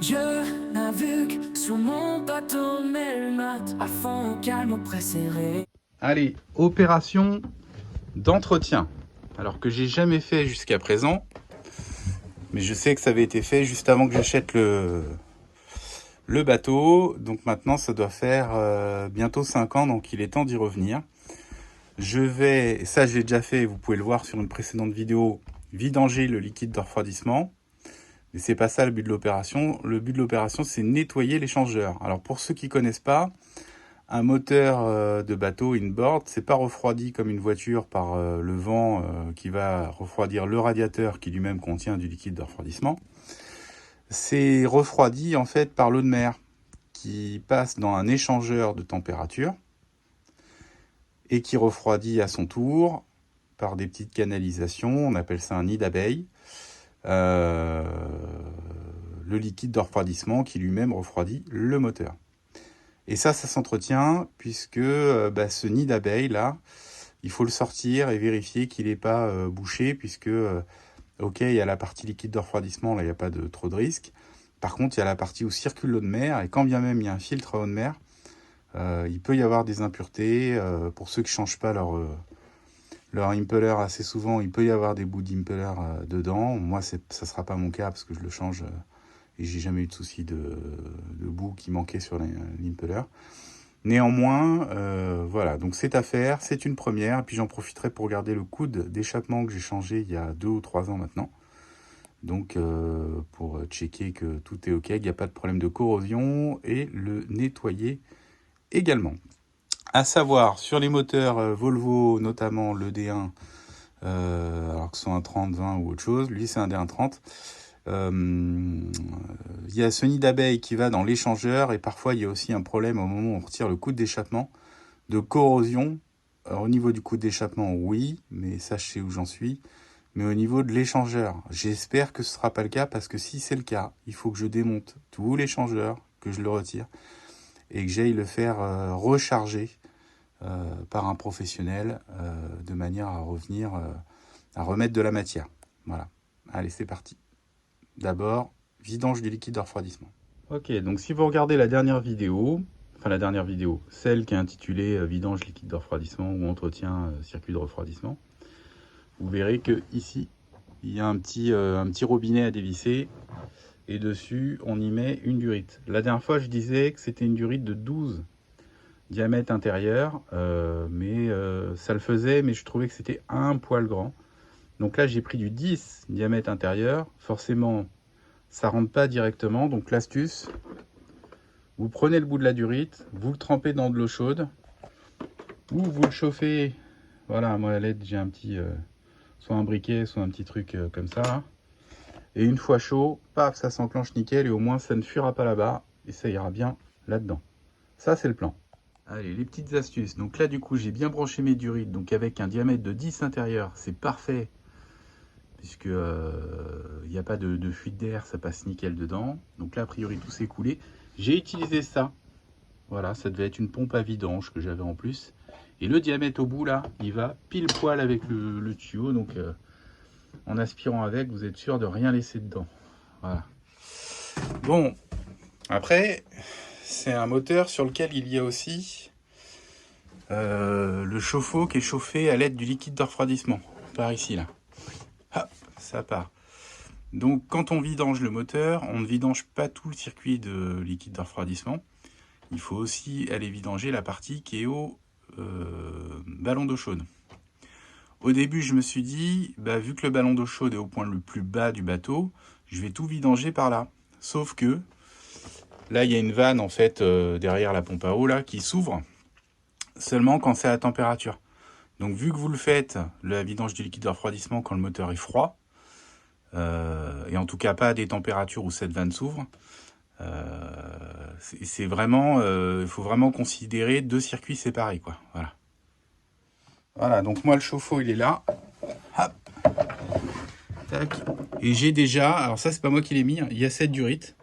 Je navigue sur mon bateau, mais le mat à fond au calme préféré. Allez, opération d'entretien. Alors que j'ai jamais fait jusqu'à présent, mais je sais que ça avait été fait juste avant que j'achète le bateau. Donc maintenant, ça doit faire bientôt 5 ans, donc il est temps d'y revenir. Je vais, ça je l'ai déjà fait, vous pouvez le voir sur une précédente vidéo, vidanger le liquide de refroidissement. Mais c'est pas ça le but de l'opération. Le but de l'opération, c'est nettoyer l'échangeur. Alors pour ceux qui connaissent pas, un moteur de bateau inboard, c'est pas refroidi comme une voiture par le vent qui va refroidir le radiateur qui lui-même contient du liquide de refroidissement. C'est refroidi en fait par l'eau de mer qui passe dans un échangeur de température et qui refroidit à son tour par des petites canalisations, on appelle ça un nid d'abeille, le liquide de refroidissement qui lui-même refroidit le moteur. Et ça s'entretient puisque ce nid d'abeille là, il faut le sortir et vérifier qu'il n'est pas bouché puisque, ok, il y a la partie liquide de refroidissement, là il n'y a pas de trop de risque. Par contre, il y a la partie où circule l'eau de mer et quand bien même il y a un filtre à eau de mer, il peut y avoir des impuretés. Pour ceux qui ne changent pas leur impeller assez souvent, il peut y avoir des bouts d'impeller dedans. Moi, ça ne sera pas mon cas parce que je le change et j'ai jamais eu de souci de bout qui manquait sur l'impeller. Néanmoins, voilà, donc c'est à faire, c'est une première. Et puis j'en profiterai pour regarder le coude d'échappement que j'ai changé il y a 2 ou 3 ans maintenant. Donc pour checker que tout est ok, qu'il n'y a pas de problème de corrosion et le nettoyer également. À savoir, sur les moteurs Volvo, notamment le D1, alors que ce soit un 30, 20 ou autre chose, lui c'est un D1 30, il y a ce nid d'abeille qui va dans l'échangeur et parfois il y a aussi un problème au moment où on retire le coude d'échappement de corrosion. Alors, au niveau du coude d'échappement, oui, mais ça je sais où j'en suis. Mais au niveau de l'échangeur, j'espère que ce ne sera pas le cas parce que si c'est le cas, il faut que je démonte tout l'échangeur, que je le retire et que j'aille le faire recharger par un professionnel de manière à revenir à remettre de la matière. Voilà. Allez, c'est parti. D'abord, vidange du liquide de refroidissement. Ok, donc si vous regardez la dernière vidéo, celle qui est intitulée vidange liquide de refroidissement ou entretien circuit de refroidissement, vous verrez que ici, il y a un petit robinet à dévisser et dessus, on y met une durite. La dernière fois, je disais que c'était une durite de 12 diamètre intérieur, mais ça le faisait, mais je trouvais que c'était un poil grand. Donc là, j'ai pris du 10 diamètre intérieur. Forcément, ça rentre pas directement. Donc l'astuce, vous prenez le bout de la durite, vous le trempez dans de l'eau chaude, ou vous le chauffez. Voilà, moi à l'aide, j'ai un petit, soit un briquet, soit un petit truc comme ça. Et une fois chaud, paf, ça s'enclenche nickel et au moins ça ne fuira pas là-bas et ça ira bien là-dedans. Ça, c'est le plan. Allez, les petites astuces. Donc là, du coup, j'ai bien branché mes durites. Donc avec un diamètre de 10 intérieur, c'est parfait. Puisque il n'y a pas de fuite d'air, ça passe nickel dedans. Donc là, a priori, tout s'est coulé. J'ai utilisé ça. Voilà, ça devait être une pompe à vidange que j'avais en plus. Et le diamètre au bout, là, il va pile poil avec le tuyau. Donc en aspirant avec, vous êtes sûr de rien laisser dedans. Voilà. Bon, après, c'est un moteur sur lequel il y a aussi le chauffe-eau qui est chauffé à l'aide du liquide de refroidissement. Par ici, là. Hop, ça part. Donc, quand on vidange le moteur, on ne vidange pas tout le circuit de liquide de refroidissement. Il faut aussi aller vidanger la partie qui est au ballon d'eau chaude. Au début, je me suis dit, vu que le ballon d'eau chaude est au point le plus bas du bateau, je vais tout vidanger par là. Sauf que, là, il y a une vanne, en fait, derrière la pompe à eau, là, qui s'ouvre seulement quand c'est à température. Donc, vu que vous le faites, la vidange du liquide de refroidissement quand le moteur est froid, et en tout cas pas à des températures où cette vanne s'ouvre, c'est vraiment, il faut vraiment considérer 2 circuits séparés, quoi. Voilà. Voilà, donc moi le chauffe-eau il est là. Hop. Tac. Et j'ai déjà, alors ça c'est pas moi qui l'ai mis, hein, il y a cette durite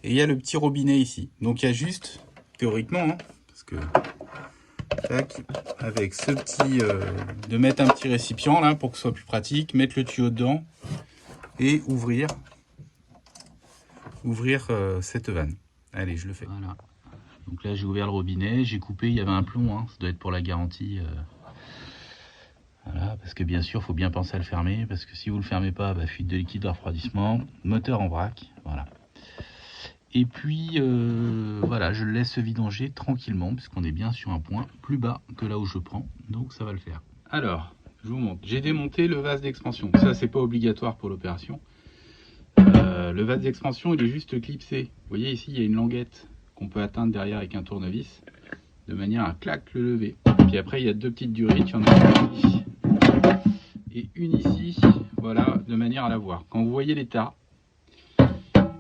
et il y a le petit robinet ici. Donc il y a juste, théoriquement, hein, parce que tac, avec ce petit, de mettre un petit récipient là pour que ce soit plus pratique, mettre le tuyau dedans et ouvrir ouvrir cette vanne. Allez, je le fais. Voilà. Donc là, j'ai ouvert le robinet, j'ai coupé, il y avait un plomb, hein, ça doit être pour la garantie. Voilà, parce que bien sûr, il faut bien penser à le fermer, parce que si vous ne le fermez pas, bah, fuite de liquide de refroidissement, moteur en vrac, voilà. Et puis, voilà, je le laisse se vidanger tranquillement, puisqu'on est bien sur un point plus bas que là où je prends, donc ça va le faire. Alors, je vous montre, j'ai démonté le vase d'expansion, ça c'est pas obligatoire pour l'opération. Le vase d'expansion, il est juste clipsé. Vous voyez ici, il y a une languette qu'on peut atteindre derrière avec un tournevis, de manière à clac le lever. Puis après, il y a deux petites durites, il y en a une ici et une ici, voilà, de manière à la voir. Quand vous voyez l'état,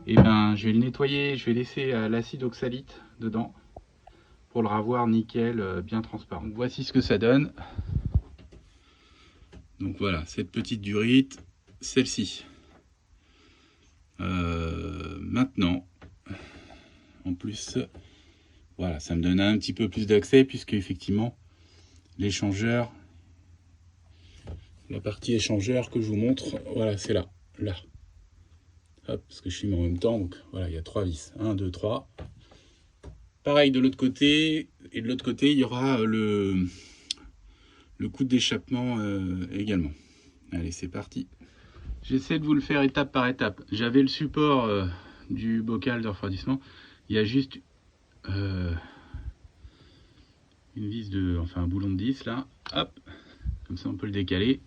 et ben, je vais le nettoyer, je vais laisser l'acide oxalite dedans pour le ravoir nickel, bien transparent. Donc, voici ce que ça donne. Donc voilà, cette petite durite, celle-ci. Maintenant, en plus, voilà, ça me donne un petit peu plus d'accès puisque effectivement l'échangeur, la partie échangeur que je vous montre, voilà, c'est là, hop, parce que je filme en même temps, donc voilà, il y a 3 vis, 1, 2, 3. Pareil de l'autre côté, et de l'autre côté il y aura le coude d'échappement également. Allez, c'est parti. J'essaie de vous le faire étape par étape. J'avais le support du bocal de refroidissement. Il y a juste une vis enfin un boulon de 10 là. Hop, comme ça on peut le décaler.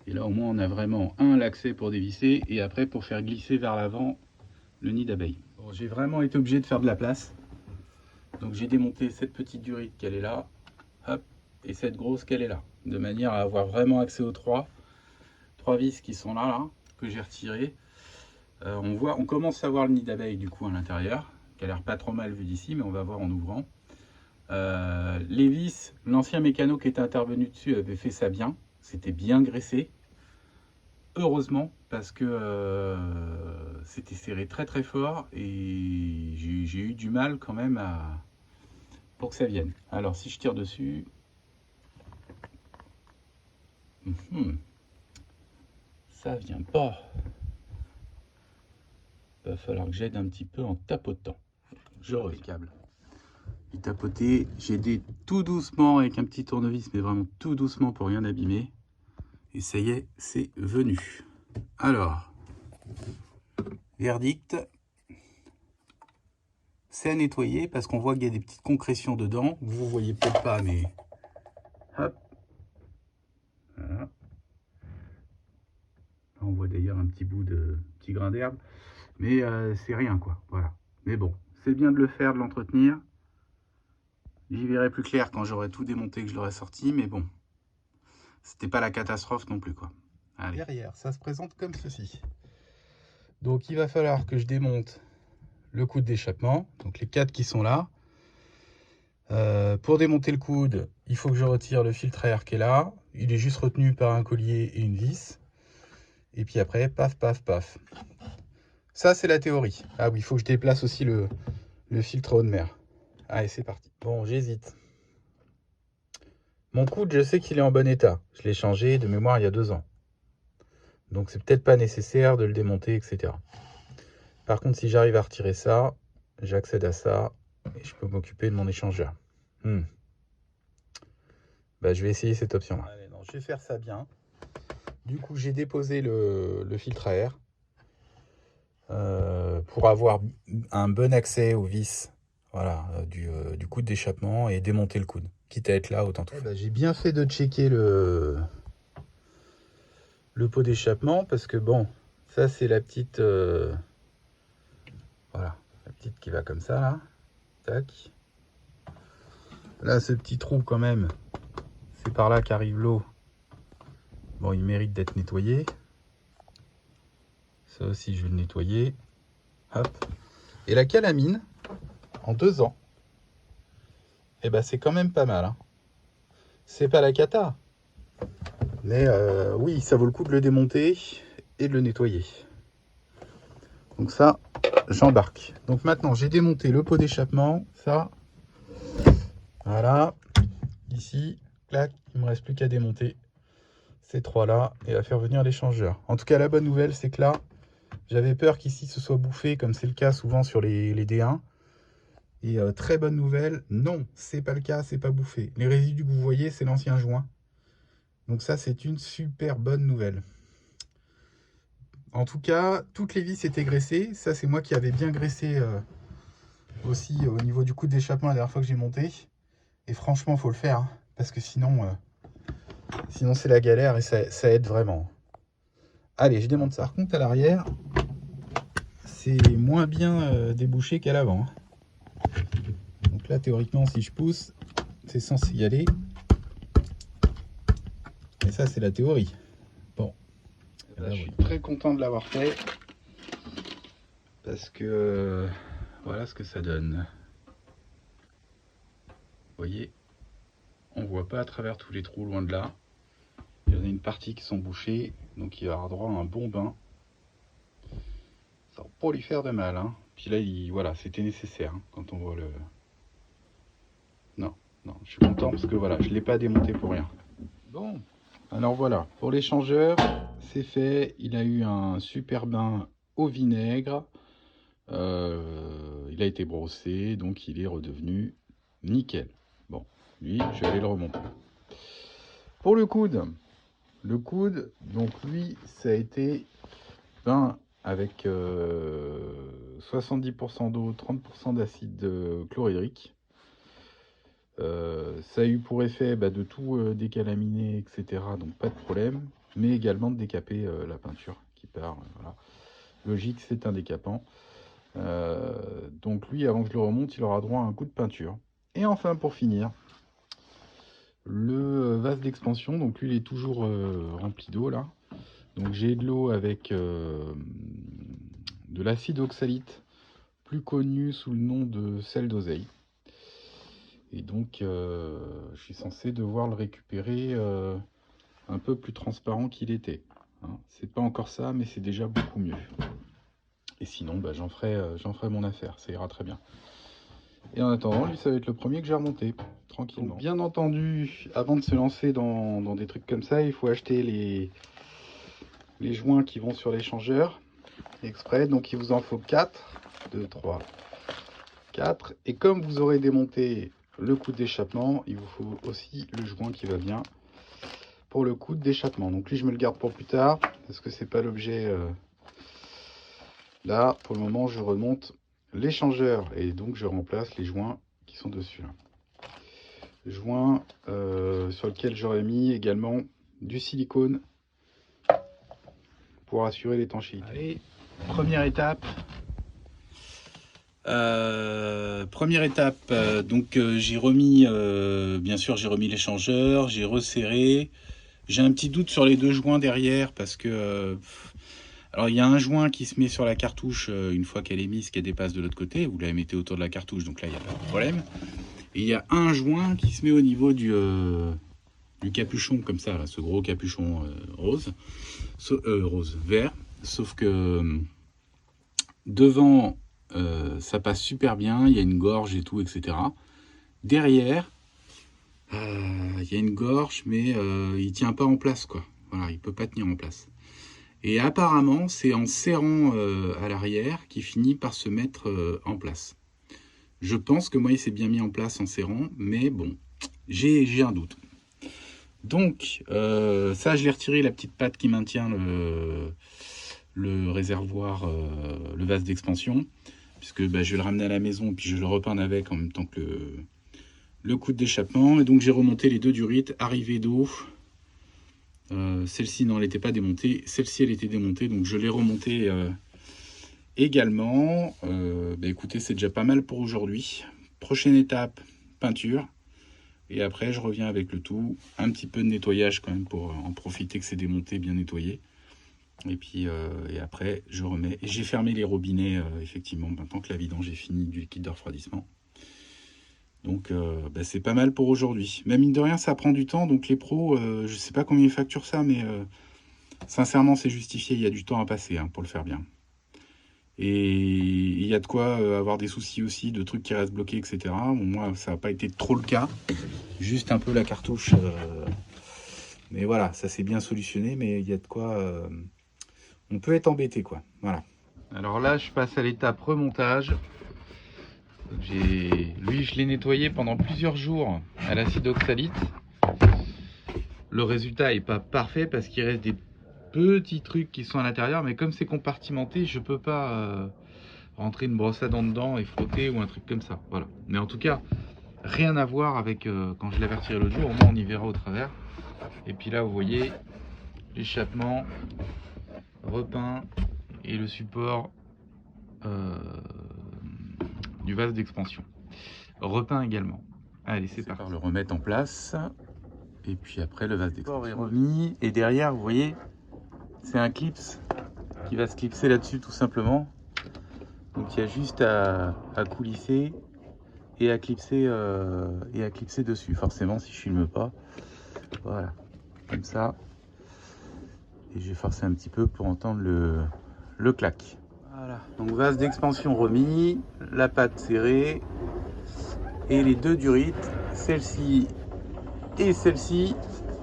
Et là au moins on a vraiment l'accès pour dévisser et après pour faire glisser vers l'avant le nid d'abeille. Bon, j'ai vraiment été obligé de faire de la place. Donc j'ai démonté cette petite durite qu'elle est là. Hop, et cette grosse qu'elle est là. De manière à avoir vraiment accès aux trois vis qui sont là, que j'ai retiré. On commence à voir le nid d'abeille du coup à l'intérieur, qui a l'air pas trop mal vu d'ici, mais on va voir en ouvrant. Les vis, l'ancien mécano qui était intervenu dessus avait fait ça bien, c'était bien graissé. Heureusement, parce que c'était serré très très fort et j'ai eu du mal quand même pour que ça vienne. Alors si je tire dessus... ça vient pas. Il va falloir que j'aide un petit peu en tapotant. Je reviens. Il tapotait, j'ai aidé tout doucement avec un petit tournevis, mais vraiment tout doucement pour rien abîmer. Et ça y est, c'est venu. Alors, verdict, c'est à nettoyer parce qu'on voit qu'il y a des petites concrétions dedans. Vous voyez peut-être pas, mais hop. Voilà. On voit d'ailleurs un petit bout de petit grain d'herbe, mais c'est rien quoi. Voilà. Mais bon, c'est bien de le faire, de l'entretenir. J'y verrai plus clair quand j'aurai tout démonté, que je l'aurai sorti, mais bon, c'était pas la catastrophe non plus quoi. Allez. Derrière, ça se présente comme ceci. Donc il va falloir que je démonte le coude d'échappement, donc les 4 qui sont là. Pour démonter le coude, il faut que je retire le filtre à air qui est là. Il est juste retenu par un collier et une vis. Et puis après, paf, paf, paf. Ça, c'est la théorie. Ah oui, il faut que je déplace aussi le filtre eau de mer. Allez, c'est parti. Bon, j'hésite. Mon coude, je sais qu'il est en bon état. Je l'ai changé de mémoire il y a 2 ans. Donc, c'est peut-être pas nécessaire de le démonter, etc. Par contre, si j'arrive à retirer ça, j'accède à ça et je peux m'occuper de mon échangeur. Bah, je vais essayer cette option-là. Allez, non, je vais faire ça bien. Du coup, j'ai déposé le filtre à air pour avoir un bon accès aux vis, voilà, du coude d'échappement et démonter le coude. Quitte à être là, autant tout. J'ai bien fait de checker le pot d'échappement parce que bon, ça c'est la petite, voilà, la petite qui va comme ça là, tac. Là, ce petit trou quand même, c'est par là qu'arrive l'eau. Bon, il mérite d'être nettoyé. Ça aussi, je vais le nettoyer. Hop. Et la calamine, en 2 ans, eh ben, c'est quand même pas mal. Hein. C'est pas la cata. Mais oui, ça vaut le coup de le démonter et de le nettoyer. Donc ça, j'embarque. Donc maintenant, j'ai démonté le pot d'échappement. Ça, voilà. Ici, clac, il ne me reste plus qu'à démonter ces 3 là et à faire venir l'échangeur. En tout cas, la bonne nouvelle, c'est que là, J'avais peur qu'ici ce soit bouffé, comme c'est le cas souvent sur les D1. Et très bonne nouvelle, non, c'est pas le cas, c'est pas bouffé. Les résidus que vous voyez, c'est l'ancien joint. Donc ça, c'est une super bonne nouvelle. En tout cas, toutes les vis étaient graissées. Ça, c'est moi qui avais bien graissé aussi au niveau du coup d'échappement la dernière fois que j'ai monté. Et franchement, faut le faire, hein, parce que sinon c'est la galère et ça aide vraiment. Allez, je démonte ça. Par contre, à l'arrière, c'est moins bien débouché qu'à l'avant. Donc là, théoriquement, si je pousse, c'est censé y aller. Et ça, c'est la théorie. Bon. Là, je suis très content de l'avoir fait. Parce que voilà ce que ça donne. Vous voyez, on voit pas à travers tous les trous, loin de là. Il y en a une partie qui sont bouchées, donc il va avoir droit à un bon bain. Ça va pas lui faire de mal, hein. Puis là, voilà, c'était nécessaire, hein, quand on voit le... Non, je suis content parce que voilà, je l'ai pas démonté pour rien. Bon, alors voilà, pour l'échangeur, c'est fait. Il a eu un super bain au vinaigre. Il a été brossé, donc il est redevenu nickel. Bon, lui, je vais aller le remonter. Pour le coude, donc lui, ça a été peint avec 70% d'eau, 30% d'acide chlorhydrique. Ça a eu pour effet de tout décalaminer, etc. Donc pas de problème, mais également de décaper la peinture qui part. Voilà. Logique, c'est un décapant. Donc lui, avant que je le remonte, il aura droit à un coup de peinture. Et enfin, pour finir, le vase d'expansion. Donc lui, il est toujours rempli d'eau là. Donc j'ai de l'eau avec de l'acide oxalite, plus connu sous le nom de sel d'oseille. Et donc je suis censé devoir le récupérer un peu plus transparent qu'il était. Hein. C'est pas encore ça, mais c'est déjà beaucoup mieux. Et sinon, j'en ferai mon affaire, ça ira très bien. Et en attendant, lui, ça va être le premier que j'ai remonté, tranquillement. Donc, bien entendu, avant de se lancer dans des trucs comme ça, il faut acheter les joints qui vont sur l'échangeur exprès. Donc il vous en faut 4, 2, 3, 4. Et comme vous aurez démonté le coude d'échappement, il vous faut aussi le joint qui va bien pour le coude d'échappement. Donc lui, je me le garde pour plus tard, parce que c'est pas l'objet... Là, pour le moment, je remonte l'échangeur et donc je remplace les joints qui sont dessus. Joints sur lequel j'aurais mis également du silicone pour assurer l'étanchéité. Allez, première étape. Donc j'ai remis, bien sûr, j'ai remis l'échangeur, j'ai resserré. J'ai un petit doute sur les deux joints derrière parce que... alors il y a un joint qui se met sur la cartouche une fois qu'elle est mise, qu'elle dépasse de l'autre côté. Vous la mettez autour de la cartouche, donc là il n'y a pas de problème. Et il y a un joint qui se met au niveau du capuchon, comme ça, là, ce gros capuchon vert. Sauf que devant, ça passe super bien, il y a une gorge et tout, etc. Derrière, il y a une gorge, mais il tient pas en place, quoi. Voilà, il peut pas tenir en place. Et apparemment, c'est en serrant à l'arrière qu'il finit par se mettre en place. Je pense que moi, il s'est bien mis en place en serrant, mais bon, j'ai un doute. Donc, ça, je l'ai retiré, la petite patte qui maintient le réservoir, le vase d'expansion, puisque je vais le ramener à la maison, puis je le repeindre avec en même temps que le coude d'échappement. Et donc, j'ai remonté les deux durites, arrivée d'eau. Celle-ci, non, elle n'était pas démontée. Celle-ci, elle était démontée, donc je l'ai remontée également. Écoutez, c'est déjà pas mal pour aujourd'hui. Prochaine étape, peinture. Et après, je reviens avec le tout. Un petit peu de nettoyage quand même pour en profiter que c'est démonté, bien nettoyé. Et puis, et après, je remets. Et j'ai fermé les robinets, effectivement, maintenant que la vidange est finie du liquide de refroidissement. Donc, c'est pas mal pour aujourd'hui. Mais mine de rien, ça prend du temps. Donc, les pros, je sais pas combien ils facturent ça, mais sincèrement, c'est justifié. Il y a du temps à passer pour le faire bien. Et il y a de quoi avoir des soucis aussi, de trucs qui restent bloqués, etc. Bon, moi, ça n'a pas été trop le cas. Juste un peu la cartouche. Mais voilà, ça s'est bien solutionné. Mais il y a de quoi... on peut être embêté, quoi. Voilà. Alors là, je passe à l'étape remontage. Lui, je l'ai nettoyé pendant plusieurs jours à l'acide oxalite. Le résultat est pas parfait parce qu'il reste des petits trucs qui sont à l'intérieur, mais comme c'est compartimenté, je peux pas rentrer une brosse à dents dedans et frotter ou un truc comme ça. Voilà. Mais en tout cas, rien à voir avec quand je l'avais retiré l'autre jour. Au moins, on y verra au travers. Et puis là, vous voyez l'échappement repeint et le support du vase d'expansion repeint également. Allez, c'est parti. Le remettre en place et puis après le vase d'expansion est remis et derrière vous voyez c'est un clips qui va se clipser là-dessus tout simplement. Donc il y a juste à coulisser et à clipser dessus. Forcément si je filme pas, voilà comme ça. Et je vais forcer un petit peu pour entendre le clac. Voilà, donc vase d'expansion remis, la pâte serrée et les deux durites, celle-ci et celle-ci,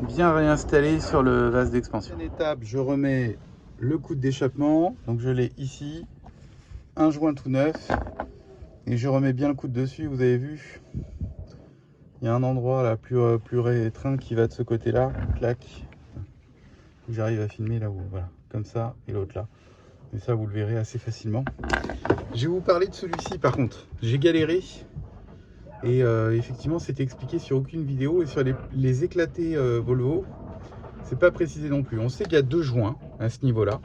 bien réinstallées sur le vase d'expansion. Prochaine étape, je remets le coude d'échappement, donc je l'ai ici, un joint tout neuf, et je remets bien le coude dessus. Vous avez vu, il y a un endroit là plus restreint qui va de ce côté-là, clac. J'arrive à filmer là où, voilà, comme ça, et l'autre là. Mais ça, vous le verrez assez facilement. Je vais vous parler de celui-ci par contre. J'ai galéré. Et effectivement, c'était expliqué sur aucune vidéo. Et sur les éclatés Volvo, c'est pas précisé non plus. On sait qu'il y a deux joints à ce niveau-là.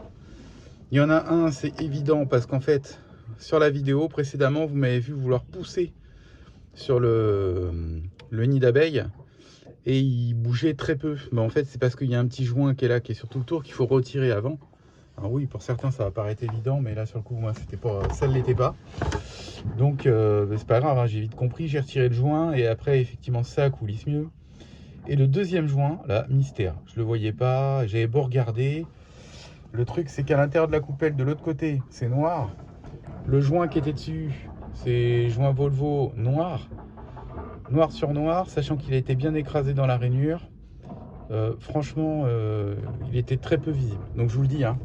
Il y en a un, c'est évident, parce qu'en fait, sur la vidéo précédemment, vous m'avez vu vouloir pousser sur le nid d'abeille. Et il bougeait très peu. Mais en fait, c'est parce qu'il y a un petit joint qui est là, qui est sur tout le tour, qu'il faut retirer avant. Alors oui, pour certains, ça va paraître évident, mais là, sur le coup, moi, c'était pas, ça ne l'était pas. Donc, c'est pas grave, hein, j'ai vite compris. J'ai retiré le joint et après, effectivement, ça coulisse mieux. Et le deuxième joint, là, mystère. Je le voyais pas, j'avais beau regarder. Le truc, c'est qu'à l'intérieur de la coupelle, de l'autre côté, c'est noir. Le joint qui était dessus, c'est joint Volvo noir. Noir sur noir, sachant qu'il a été bien écrasé dans la rainure. Franchement, il était très peu visible. Donc je vous le dis, hein,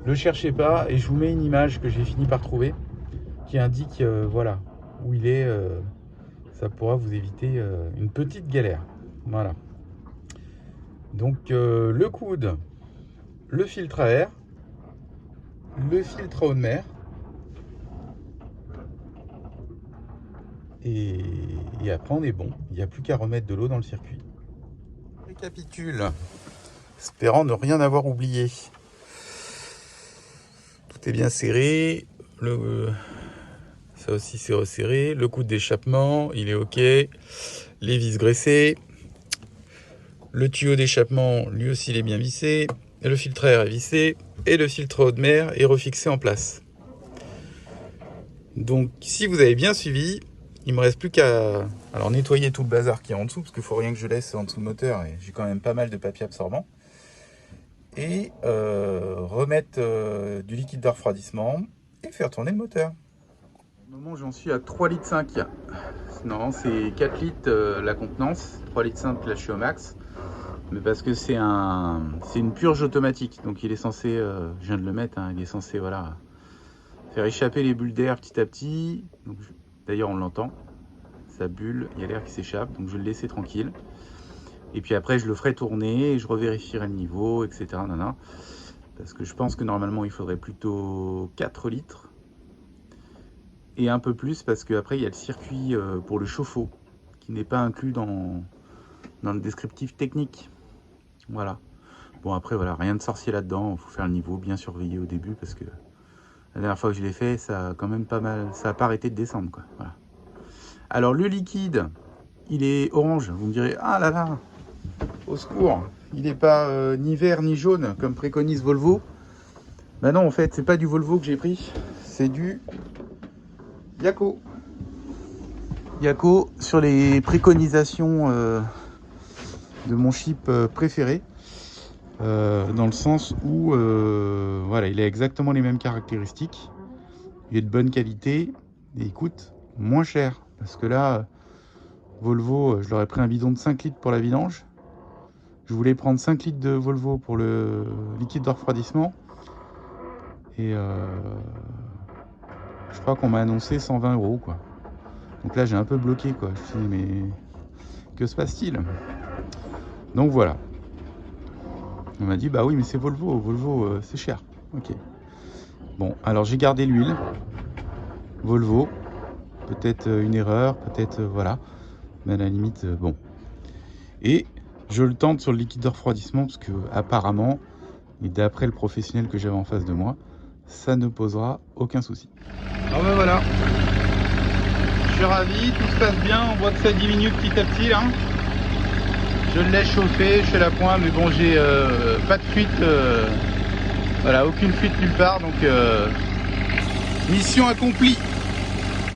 ne le cherchez pas. Et je vous mets une image que j'ai fini par trouver qui indique voilà, où il est. Ça pourra vous éviter une petite galère. Voilà. Donc le coude, le filtre à air, le filtre à eau de mer. Et après on est bon. Il n'y a plus qu'à remettre de l'eau dans le circuit. Récapitule, espérant ne rien avoir oublié. Tout est bien serré, ça aussi c'est resserré, le coude d'échappement il est ok, les vis graissées, le tuyau d'échappement lui aussi il est bien vissé, le filtre à air est vissé et le filtre à eau de mer est refixé en place. Donc si vous avez bien suivi, il me reste plus qu'à nettoyer tout le bazar qui est en dessous, parce qu'il faut rien que je laisse en dessous le moteur, et j'ai quand même pas mal de papier absorbant. Et remettre du liquide de refroidissement et faire tourner le moteur. Au moment j'en suis à 3,5 litres. Non, c'est 4 litres la contenance, 3,5 litres là je suis au max. Mais parce que c'est une purge automatique, donc il est censé, je viens de le mettre, hein, il est censé voilà, faire échapper les bulles d'air petit à petit. D'ailleurs on l'entend, ça bulle, il y a l'air qui s'échappe, donc je vais le laisser tranquille. Et puis après je le ferai tourner, et je revérifierai le niveau, etc. Nana. Parce que je pense que normalement il faudrait plutôt 4 litres. Et un peu plus parce qu'après il y a le circuit pour le chauffe-eau, qui n'est pas inclus dans le descriptif technique. Voilà. Bon après voilà, rien de sorcier là-dedans, il faut faire le niveau, bien surveiller au début, parce que la dernière fois que je l'ai fait, ça a quand même pas mal, ça n'a pas arrêté de descendre quoi. Voilà. Alors le liquide, il est orange, vous me direz, ah là là, au secours, il n'est pas ni vert ni jaune comme préconise Volvo. Bah non, en fait, c'est pas du Volvo que j'ai pris, c'est du Yako. Yako sur les préconisations de mon chip préféré, dans le sens où voilà, il a exactement les mêmes caractéristiques, il est de bonne qualité et il coûte moins cher. Parce que là, Volvo, je leur ai pris un bidon de 5 litres pour la vidange. Je voulais prendre 5 litres de Volvo pour le liquide de refroidissement. Et je crois qu'on m'a annoncé 120 € quoi. Donc là j'ai un peu bloqué quoi. Je me suis dit mais que se passe-t-il? Donc voilà. On m'a dit bah oui mais c'est Volvo, Volvo c'est cher. Ok. Bon alors j'ai gardé l'huile. Volvo. Peut-être une erreur, peut-être voilà. Mais à la limite bon. Et je le tente sur le liquide de refroidissement parce que apparemment, et d'après le professionnel que j'avais en face de moi, ça ne posera aucun souci. Ah ben voilà, je suis ravi, tout se passe bien, on voit que ça diminue petit à petit là. Je le laisse chauffer, je fais la pointe, mais bon j'ai pas de fuite, voilà, aucune fuite nulle part, donc mission accomplie.